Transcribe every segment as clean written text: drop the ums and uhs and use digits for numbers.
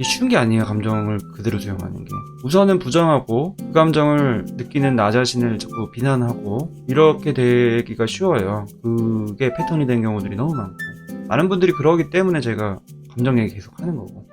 이게 쉬운 게 아니에요. 감정을 그대로 수용하는 게. 우선은 부정하고 그 감정을 느끼는 나 자신을 자꾸 비난하고 이렇게 되기가 쉬워요. 그게 패턴이 된 경우들이 너무 많고, 많은 분들이 그러기 때문에 제가 감정 얘기 계속 하는 거고.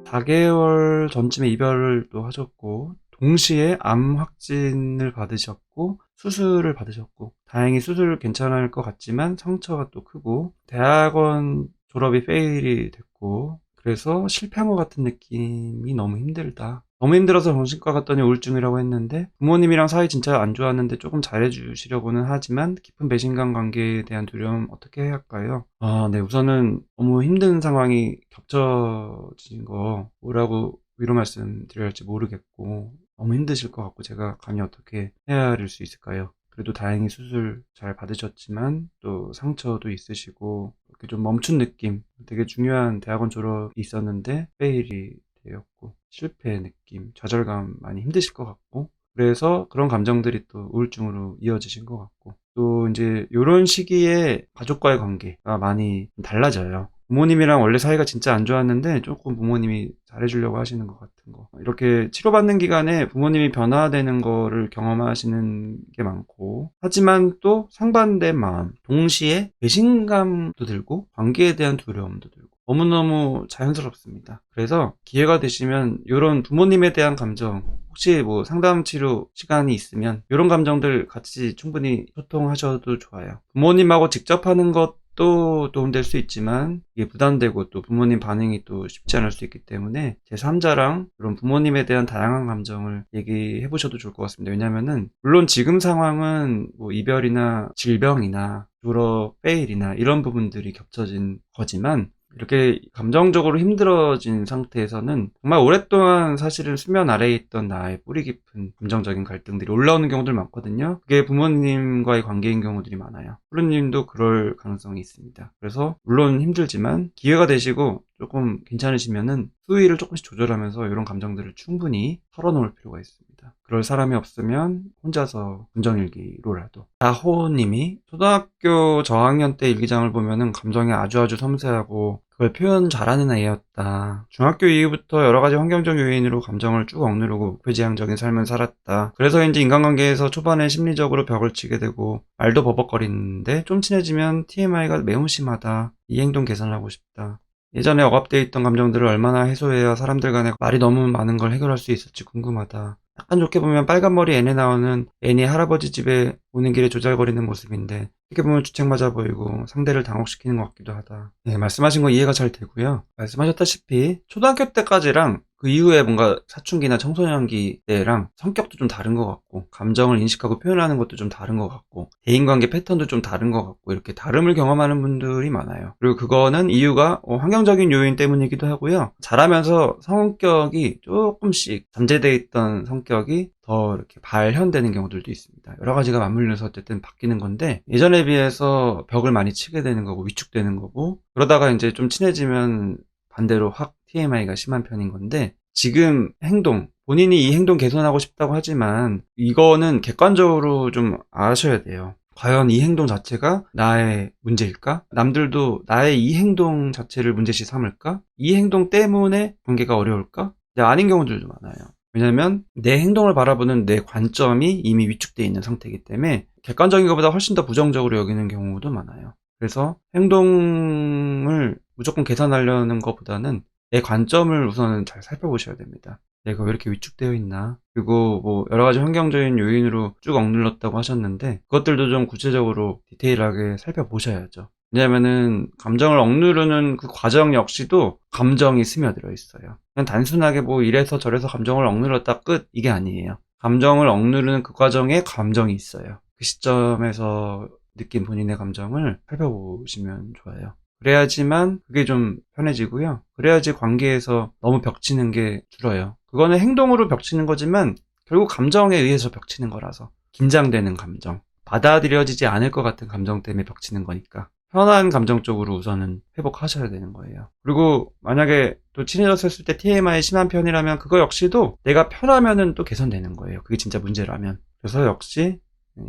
4개월 전쯤에 이별을 또 하셨고, 동시에 암 확진을 받으셨고, 수술을 받으셨고, 다행히 수술 괜찮을 것 같지만 상처가 또 크고, 대학원 졸업이 페일이 됐고, 그래서 실패한 것 같은 느낌이 너무 힘들다. 너무 힘들어서 정신과 갔더니 우울증이라고 했는데, 부모님이랑 사이 진짜 안 좋았는데 조금 잘해주시려고는 하지만 깊은 배신감 관계에 대한 두려움 어떻게 해야 할까요? 네, 우선은 너무 힘든 상황이 겹쳐진 거 뭐라고 위로 말씀드려야 할지 모르겠고, 너무 힘드실 것 같고, 제가 감히 어떻게 헤아릴 수 있을까요? 그래도 다행히 수술 잘 받으셨지만 또 상처도 있으시고, 이렇게 좀 멈춘 느낌, 되게 중요한 대학원 졸업이 있었는데 페일이 되었고, 실패의 느낌, 좌절감 많이 힘드실 것 같고, 그래서 그런 감정들이 또 우울증으로 이어지신 것 같고, 또 이제 이런 시기에 가족과의 관계가 많이 달라져요. 부모님이랑 원래 사이가 진짜 안 좋았는데 조금 부모님이 잘해주려고 하시는 것 같은 거, 이렇게 치료받는 기간에 부모님이 변화되는 거를 경험하시는 게 많고, 하지만 또 상반된 마음, 동시에 배신감도 들고 관계에 대한 두려움도 들고 너무너무 자연스럽습니다. 그래서 기회가 되시면 이런 부모님에 대한 감정, 혹시 뭐 상담 치료 시간이 있으면 이런 감정들 같이 충분히 소통하셔도 좋아요. 부모님하고 직접 하는 것도 도움될 수 있지만 이게 부담되고 또 부모님 반응이 또 쉽지 않을 수 있기 때문에 제3자랑 그런 부모님에 대한 다양한 감정을 얘기해 보셔도 좋을 것 같습니다. 왜냐면은 물론 지금 상황은 뭐 이별이나 질병이나 졸업 페일이나 이런 부분들이 겹쳐진 거지만, 이렇게 감정적으로 힘들어진 상태에서는 정말 오랫동안 사실은 수면 아래에 있던 나의 뿌리 깊은 감정적인 갈등들이 올라오는 경우들 많거든요. 그게 부모님과의 관계인 경우들이 많아요. 프로님도 그럴 가능성이 있습니다. 그래서 물론 힘들지만 기회가 되시고 조금 괜찮으시면은 수위를 조금씩 조절하면서 이런 감정들을 충분히 털어놓을 필요가 있습니다. 그럴 사람이 없으면 혼자서 감정일기로라도. 다호님이 초등학교 저학년 때 일기장을 보면은 감정이 아주 섬세하고 그걸 표현 잘하는 애였다. 중학교 이후부터 여러 가지 환경적 요인으로 감정을 쭉 억누르고 목표지향적인 삶을 살았다. 그래서인지 인간관계에서 초반에 심리적으로 벽을 치게 되고 말도 버벅거리는데 좀 친해지면 TMI가 매우 심하다. 이 행동 개선하고 싶다. 예전에 억압되어 있던 감정들을 얼마나 해소해야 사람들 간에 말이 너무 많은 걸 해결할 수 있을지 궁금하다. 약간 좋게 보면 빨간머리 애네 나오는 애니 할아버지 집에 오는 길에 조잘거리는 모습인데, 이렇게 보면 주책 맞아 보이고 상대를 당혹시키는 것 같기도 하다. 네, 말씀하신 거 이해가 잘 되고요. 말씀하셨다시피 초등학교 때까지랑 그 이후에 뭔가 사춘기나 청소년기 때랑 성격도 좀 다른 것 같고, 감정을 인식하고 표현하는 것도 좀 다른 것 같고, 대인관계 패턴도 좀 다른 것 같고, 이렇게 다름을 경험하는 분들이 많아요. 그리고 그거는 이유가 환경적인 요인 때문이기도 하고요. 자라면서 성격이 조금씩 잠재되어 있던 성격이 더 이렇게 발현되는 경우들도 있습니다. 여러 가지가 맞물려서 어쨌든 바뀌는 건데, 예전에 비해서 벽을 많이 치게 되는 거고 위축되는 거고, 그러다가 이제 좀 친해지면 반대로 확 TMI가 심한 편인 건데, 지금 행동, 본인이 이 행동 개선하고 싶다고 하지만 이거는 객관적으로 좀 아셔야 돼요. 과연 이 행동 자체가 나의 문제일까? 남들도 나의 이 행동 자체를 문제시 삼을까? 이 행동 때문에 관계가 어려울까? 아닌 경우들도 많아요. 왜냐면 내 행동을 바라보는 내 관점이 이미 위축되어 있는 상태이기 때문에 객관적인 것보다 훨씬 더 부정적으로 여기는 경우도 많아요. 그래서 행동을 무조건 개선하려는 것보다는 내 관점을 우선은 잘 살펴보셔야 됩니다. 내가 왜 이렇게 위축되어 있나? 그리고 뭐 여러 가지 환경적인 요인으로 쭉 억눌렀다고 하셨는데, 그것들도 좀 구체적으로 디테일하게 살펴보셔야죠. 왜냐면은 감정을 억누르는 그 과정 역시도 감정이 스며들어 있어요. 그냥 단순하게 뭐 이래서 저래서 감정을 억눌렀다 끝, 이게 아니에요. 감정을 억누르는 그 과정에 감정이 있어요. 그 시점에서 느낀 본인의 감정을 살펴보시면 좋아요. 그래야지만 그게 좀 편해지고요. 그래야지 관계에서 너무 벽치는 게 줄어요. 그거는 행동으로 벽치는 거지만 결국 감정에 의해서 벽치는 거라서, 긴장되는 감정, 받아들여지지 않을 것 같은 감정 때문에 벽치는 거니까 편한 감정 쪽으로 우선은 회복하셔야 되는 거예요. 그리고 만약에 또 친해졌을 때 TMI 심한 편이라면 그거 역시도 내가 편하면은 또 개선되는 거예요. 그게 진짜 문제라면. 그래서 역시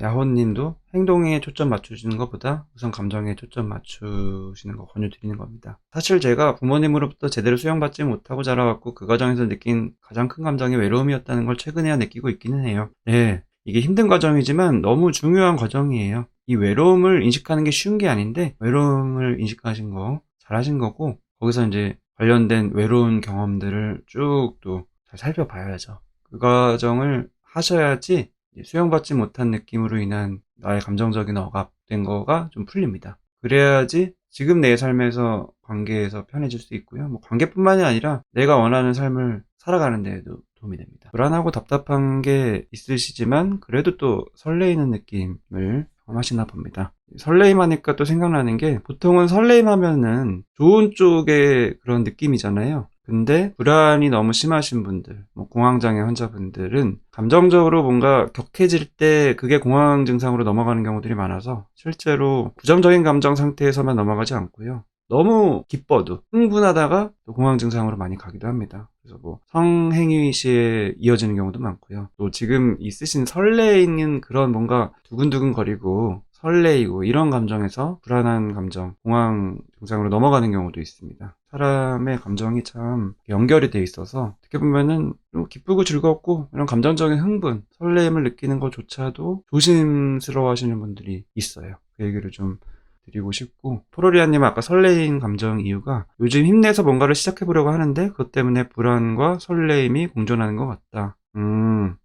야호님도 행동에 초점 맞추시는 것보다 우선 감정에 초점 맞추시는 거 권유드리는 겁니다. 사실 제가 부모님으로부터 제대로 수용받지 못하고 자라왔고 그 과정에서 느낀 가장 큰 감정이 외로움이었다는 걸 최근에야 느끼고 있기는 해요. 네, 이게 힘든 과정이지만 너무 중요한 과정이에요. 이 외로움을 인식하는 게 쉬운 게 아닌데 외로움을 인식하신 거 잘하신 거고, 거기서 이제 관련된 외로운 경험들을 쭉 또 잘 살펴봐야죠. 그 과정을 하셔야지 수용받지 못한 느낌으로 인한 나의 감정적인 억압된 거가 좀 풀립니다. 그래야지 지금 내 삶에서 관계에서 편해질 수 있고요. 뭐 관계뿐만이 아니라 내가 원하는 삶을 살아가는 데에도 도움이 됩니다. 불안하고 답답한 게 있으시지만 그래도 또 설레이는 느낌을 경험하시나 봅니다. 설레임하니까 또 생각나는 게, 보통은 설레임하면은 좋은 쪽의 그런 느낌이잖아요. 근데 불안이 너무 심하신 분들, 뭐 공황장애 환자분들은 감정적으로 뭔가 격해질 때 그게 공황 증상으로 넘어가는 경우들이 많아서 실제로 부정적인 감정 상태에서만 넘어가지 않고요. 너무 기뻐도 흥분하다가 또 공황 증상으로 많이 가기도 합니다. 그래서 뭐 성행위 시에 이어지는 경우도 많고요. 또 지금 있으신 설레이는 그런 뭔가 두근두근거리고 설레이고 이런 감정에서 불안한 감정, 공황 증상으로 넘어가는 경우도 있습니다. 사람의 감정이 참 연결이 돼 있어서 어떻게 보면은 좀 기쁘고 즐겁고 이런 감정적인 흥분, 설레임을 느끼는 것조차도 조심스러워 하시는 분들이 있어요. 그 얘기를 좀 드리고 싶고, 포로리아님 아까 설레인 감정 이유가 요즘 힘내서 뭔가를 시작해보려고 하는데 그것 때문에 불안과 설레임이 공존하는 것 같다.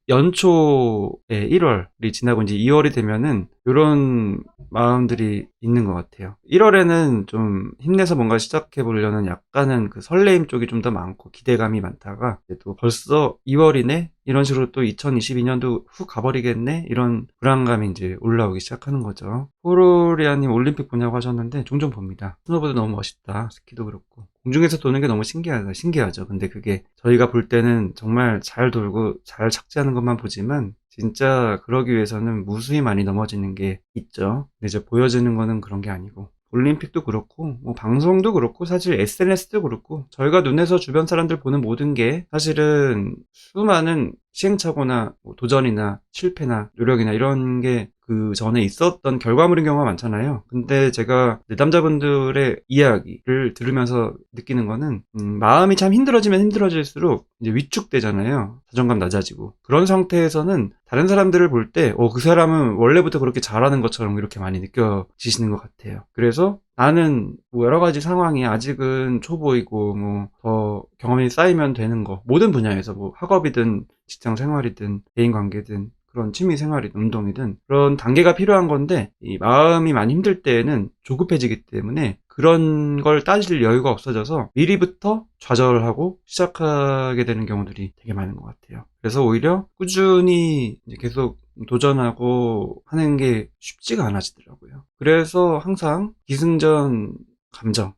연초에 1월이 지나고 이제 2월이 되면은 이런 마음들이 있는 것 같아요. 1월에는 좀 힘내서 뭔가 시작해 보려는 약간은 그 설레임 쪽이 좀 더 많고 기대감이 많다가, 이제 또 벌써 2월이네? 이런 식으로 또 2022년도 훅 가버리겠네? 이런 불안감이 이제 올라오기 시작하는 거죠. 포로리아님 올림픽 보냐고 하셨는데 종종 봅니다. 스노보드 너무 멋있다. 스키도 그렇고. 공중에서 도는 게 너무 신기하죠. 근데 그게 저희가 볼 때는 정말 잘 돌고 잘 착지하는 것만 보지만 진짜 그러기 위해서는 무수히 많이 넘어지는 게 있죠. 근데 이제 보여지는 거는 그런 게 아니고, 올림픽도 그렇고 뭐 방송도 그렇고 사실 SNS도 그렇고 저희가 눈에서 주변 사람들 보는 모든 게 사실은 수많은 시행착오나 뭐 도전이나 실패나 노력이나 이런 게 그 전에 있었던 결과물인 경우가 많잖아요. 근데 제가 내담자분들의 이야기를 들으면서 느끼는 거는 마음이 참 힘들어지면 힘들어질수록 이제 위축되잖아요. 자존감 낮아지고. 그런 상태에서는 다른 사람들을 볼 때 그 사람은 원래부터 그렇게 잘하는 것처럼 이렇게 많이 느껴지시는 것 같아요. 그래서 나는 뭐 여러 가지 상황이 아직은 초보이고 뭐 더 경험이 쌓이면 되는 거, 모든 분야에서 뭐 학업이든 직장 생활이든 대인 관계든 그런 취미 생활이든 운동이든 그런 단계가 필요한 건데, 이 마음이 많이 힘들 때에는 조급해지기 때문에 그런 걸 따질 여유가 없어져서 미리부터 좌절하고 시작하게 되는 경우들이 되게 많은 것 같아요. 그래서 오히려 꾸준히 이제 계속 도전하고 하는 게 쉽지가 않아지더라고요. 그래서 항상 기승전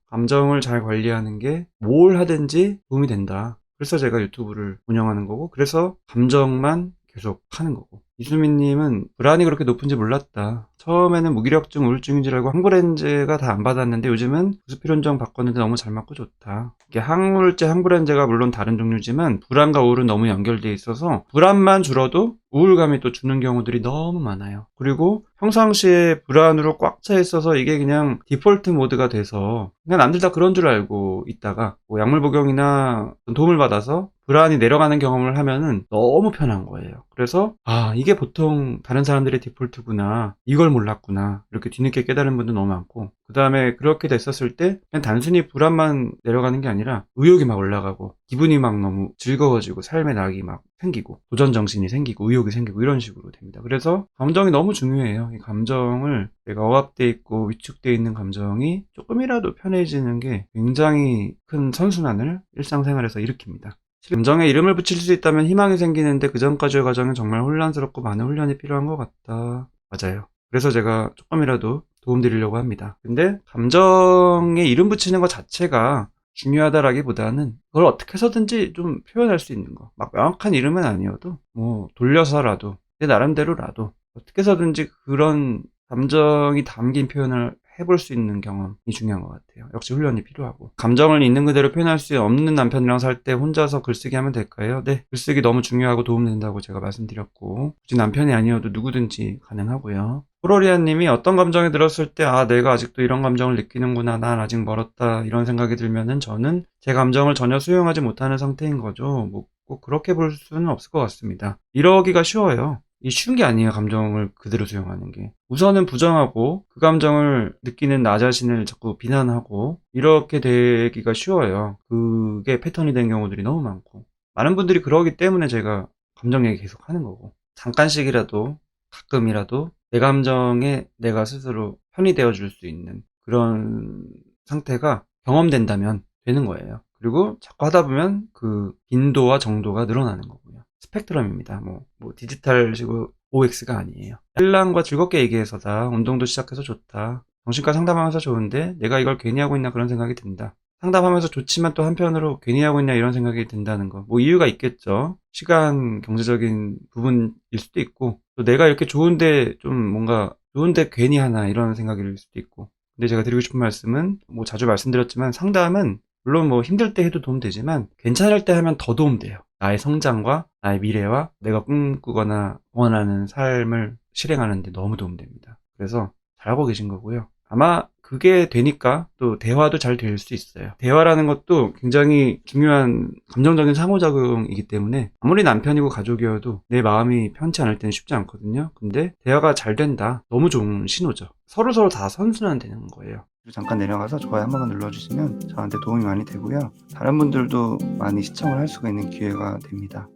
감정을 잘 관리하는 게 뭘 하든지 도움이 된다. 그래서 제가 유튜브를 운영하는 거고, 그래서 감정만 계속 하는 거고. 이수민님은 불안이 그렇게 높은지 몰랐다. 처음에는 무기력증, 우울증인 줄 알고 항불안제가 다 안 받았는데 요즘은 부스피론정 바꿨는데 너무 잘 맞고 좋다. 이게 항우울제, 항불안제가 물론 다른 종류지만 불안과 우울은 너무 연결돼 있어서 불안만 줄어도 우울감이 또 주는 경우들이 너무 많아요. 그리고 평상시에 불안으로 꽉 차 있어서 이게 그냥 디폴트 모드가 돼서 그냥 남들 다 그런 줄 알고 있다가 뭐 약물 복용이나 도움을 받아서 불안이 내려가는 경험을 하면은 너무 편한 거예요. 그래서 이게 보통 다른 사람들의 디폴트구나, 이걸 몰랐구나, 이렇게 뒤늦게 깨달은 분도 너무 많고, 그 다음에 그렇게 됐었을 때 그냥 단순히 불안만 내려가는 게 아니라 의욕이 막 올라가고 기분이 막 너무 즐거워지고 삶의 낙이 막 생기고 도전 정신이 생기고 의욕이 생기고 이런 식으로 됩니다. 그래서 감정이 너무 중요해요. 이 감정을, 내가 억압돼 있고 위축돼 있는 감정이 조금이라도 편해지는 게 굉장히 큰 선순환을 일상생활에서 일으킵니다. 감정에 이름을 붙일 수 있다면 희망이 생기는데 그 전까지의 과정은 정말 혼란스럽고 많은 훈련이 필요한 것 같다. 맞아요. 그래서 제가 조금이라도 도움드리려고 합니다. 근데 감정에 이름 붙이는 것 자체가 중요하다라기보다는 그걸 어떻게 해서든지 좀 표현할 수 있는 거. 막 명확한 이름은 아니어도 뭐 돌려서라도 내 나름대로라도 어떻게 해서든지 그런 감정이 담긴 표현을 해볼 수 있는 경험이 중요한 것 같아요. 역시 훈련이 필요하고. 감정을 있는 그대로 표현할 수 없는 남편이랑 살 때 혼자서 글쓰기 하면 될까요? 네, 글쓰기 너무 중요하고 도움된다고 제가 말씀드렸고, 굳이 남편이 아니어도 누구든지 가능하고요. 프로리아님이 어떤 감정이 들었을 때 내가 아직도 이런 감정을 느끼는구나, 난 아직 멀었다, 이런 생각이 들면은 저는 제 감정을 전혀 수용하지 못하는 상태인 거죠. 뭐 꼭 그렇게 볼 수는 없을 것 같습니다. 이러기가 쉬워요. 이 쉬운 게 아니에요. 감정을 그대로 수용하는 게. 우선은 부정하고 그 감정을 느끼는 나 자신을 자꾸 비난하고 이렇게 되기가 쉬워요. 그게 패턴이 된 경우들이 너무 많고, 많은 분들이 그러기 때문에 제가 감정 얘기 계속 하는 거고, 잠깐씩이라도 가끔이라도 내 감정에 내가 스스로 편이 되어 줄 수 있는 그런 상태가 경험된다면 되는 거예요. 그리고 자꾸 하다 보면 그 빈도와 정도가 늘어나는 거고요. 스펙트럼입니다. 뭐 디지털식으로 OX가 아니에요. 신랑과 즐겁게 얘기해서다. 운동도 시작해서 좋다. 정신과 상담하면서 좋은데 내가 이걸 괜히 하고 있나 그런 생각이 든다. 상담하면서 좋지만 또 한편으로 괜히 하고 있나 이런 생각이 든다는 거. 뭐 이유가 있겠죠. 시간, 경제적인 부분일 수도 있고, 또 내가 이렇게 좋은데 좀 뭔가 좋은데 괜히 하나 이런 생각일 수도 있고. 근데 제가 드리고 싶은 말씀은 뭐 자주 말씀드렸지만, 상담은 물론 뭐 힘들 때 해도 도움되지만 괜찮을 때 하면 더 도움돼요. 나의 성장과 나의 미래와 내가 꿈꾸거나 원하는 삶을 실행하는 데 너무 도움됩니다. 그래서 잘하고 계신 거고요. 아마 그게 되니까 또 대화도 잘 될 수 있어요. 대화라는 것도 굉장히 중요한 감정적인 상호작용이기 때문에 아무리 남편이고 가족이어도 내 마음이 편치 않을 때는 쉽지 않거든요. 근데 대화가 잘 된다. 너무 좋은 신호죠. 서로서로 다 선순환되는 거예요. 잠깐 내려가서 좋아요 한 번만 눌러주시면 저한테 도움이 많이 되고요. 다른 분들도 많이 시청을 할 수가 있는 기회가 됩니다.